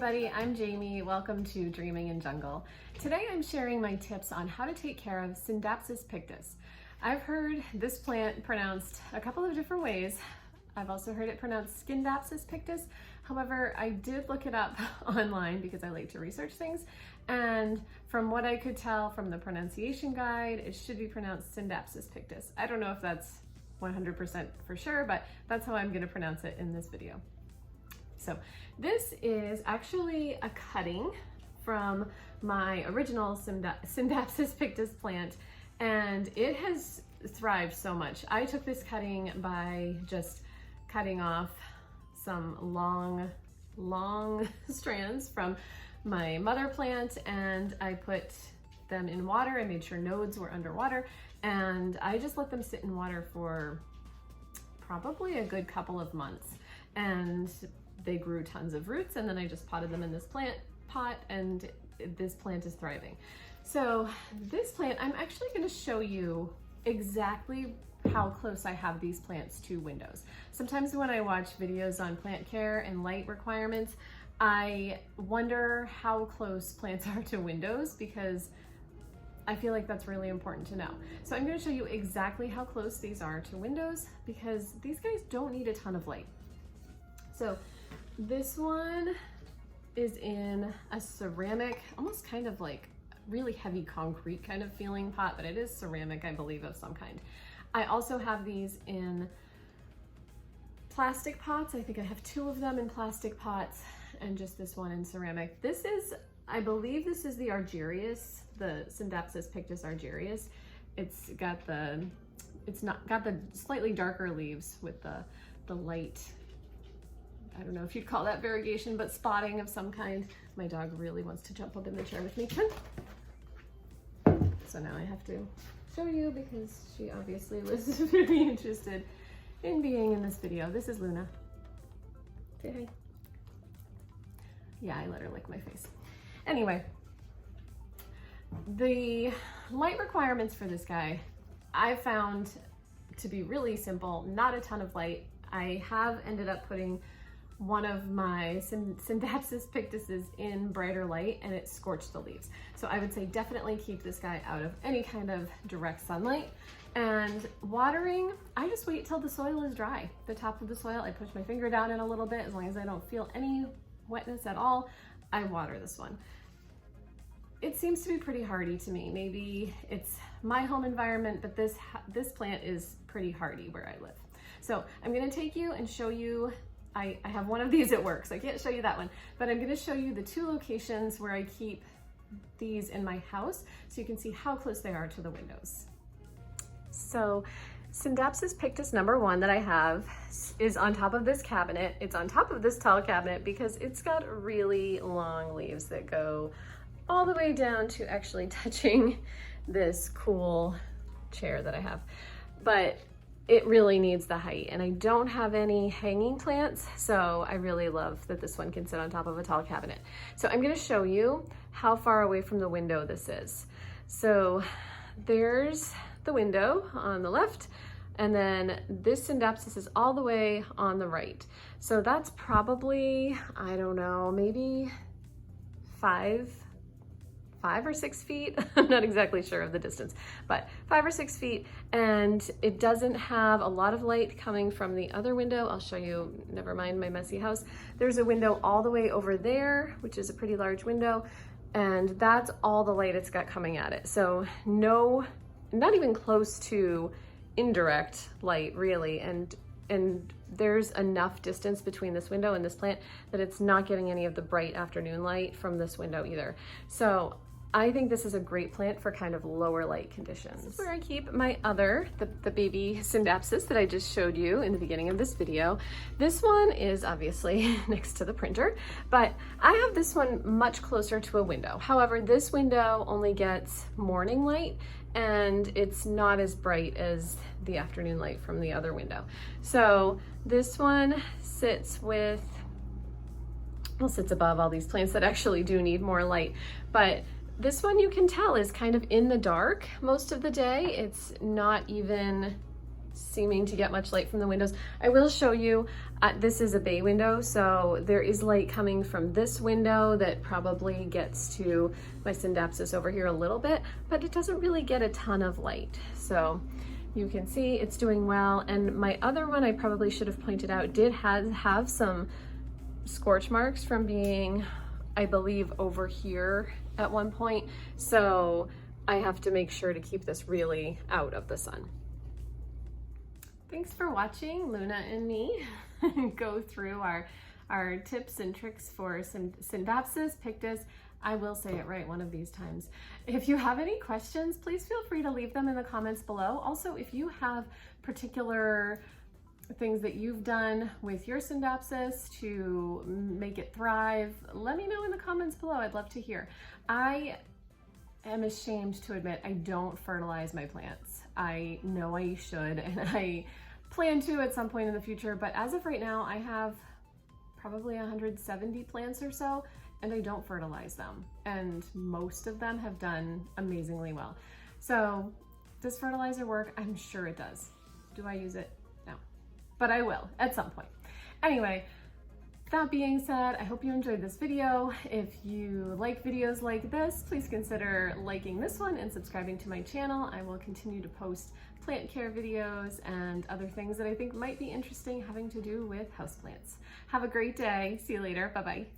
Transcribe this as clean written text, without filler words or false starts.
everybody, I'm Jamie. Welcome to Dreaming in Jungle. Today I'm sharing my tips on how to take care of Scindapsus Pictus. I've heard this plant pronounced a couple of different ways. I've also heard it pronounced Scindapsus Pictus. However, I did look it up online because I like to research things, and from what I could tell from the pronunciation guide, it should be pronounced Scindapsus Pictus. I don't know if that's 100% for sure, but that's how I'm going to pronounce it in this video. So this is actually a cutting from my original Scindapsus Pictus plant, and it has thrived so much. I took this cutting by just cutting off some long strands from my mother plant, and I put them in water. I made sure nodes were underwater, and I just let them sit in water for probably a good couple of months, and they grew tons of roots, and then I just potted them in this plant pot, and this plant is thriving. So this plant, I'm actually going to show you exactly how close I have these plants to windows. Sometimes when I watch videos on plant care and light requirements, I wonder how close plants are to windows, because I feel like that's really important to know. So I'm going to show you exactly how close these are to windows, because these guys don't need a ton of light. So this one is in a ceramic, almost kind of like really heavy concrete kind of feeling pot, but it is ceramic, I believe, of some kind. I also have these in plastic pots. I think I have 2 of them in plastic pots and just this one in ceramic. This is, I believe this is the Argyrius, the Scindapsus Pictus Argyrius. It's got the slightly darker leaves with the light, I don't know if you'd call that variegation, but spotting of some kind. My dog really wants to jump up in the chair with me. So now I have to show you, because she obviously was very interested in being in this video. This is Luna. Say hi. Yeah, I let her lick my face. Anyway, the light requirements for this guy I found to be really simple, not a ton of light. I have ended up putting one of my Scindapsus Pictuses in brighter light, and it scorched the leaves. So I would say definitely keep this guy out of any kind of direct sunlight. And watering, I just wait till the soil is dry. The top of the soil, I push my finger down in a little bit. As long as I don't feel any wetness at all, I water this one. It seems to be pretty hardy to me. Maybe it's my home environment, but this plant is pretty hardy where I live. So I'm gonna take you and show you, I have one of these at work, so I can't show you that one, but I'm gonna show you the 2 locations where I keep these in my house, so you can see how close they are to the windows. So Scindapsus Pictus number 1 that I have is on top of this cabinet. It's on top of this tall cabinet because it's got really long leaves that go all the way down to actually touching this cool chair that I have. But it really needs the height, and I don't have any hanging plants, so I really love that this one can sit on top of a tall cabinet. So I'm going to show you how far away from the window this is. So there's the window on the left, and then this Scindapsus is all the way on the right. So that's probably, I don't know, maybe 5 or 6 feet. I'm not exactly sure of the distance, but 5 or 6 feet, and it doesn't have a lot of light coming from the other window. I'll show you, never mind my messy house. There's a window all the way over there, which is a pretty large window, and that's all the light it's got coming at it. So no, not even close to indirect light really, and there's enough distance between this window and this plant that it's not getting any of the bright afternoon light from this window either. So I think this is a great plant for kind of lower light conditions. This is where I keep my other, the baby Scindapsus that I just showed you in the beginning of this video. This one is obviously next to the printer, but I have this one much closer to a window. However, this window only gets morning light, and it's not as bright as the afternoon light from the other window. So this one sits with, well, sits above all these plants that actually do need more light, but this one you can tell is kind of in the dark most of the day. It's not even seeming to get much light from the windows. I will show you, this is a bay window, so there is light coming from this window that probably gets to my Scindapsus over here a little bit, but it doesn't really get a ton of light. So you can see it's doing well. And my other one, I probably should have pointed out, did have some scorch marks from being, I believe, over here at one point. So I have to make sure to keep this really out of the sun. Thanks for watching Luna and me go through our tips and tricks for Scindapsus Pictus. I will say it right one of these times. If you have any questions, please feel free to leave them in the comments below. Also, if you have particular things that you've done with your Scindapsus to make it thrive, let me know in the comments below. I'd love to hear. I am ashamed to admit I don't fertilize my plants. I know I should, and I plan to at some point in the future, but as of right now, I have probably 170 plants or so, and I don't fertilize them. And most of them have done amazingly well. So does fertilizer work? I'm sure it does. Do I use it? No, but I will at some point. Anyway, that being said, I hope you enjoyed this video. If you like videos like this, please consider liking this one and subscribing to my channel. I will continue to post plant care videos and other things that I think might be interesting having to do with houseplants. Have a great day. See you later. Bye-bye.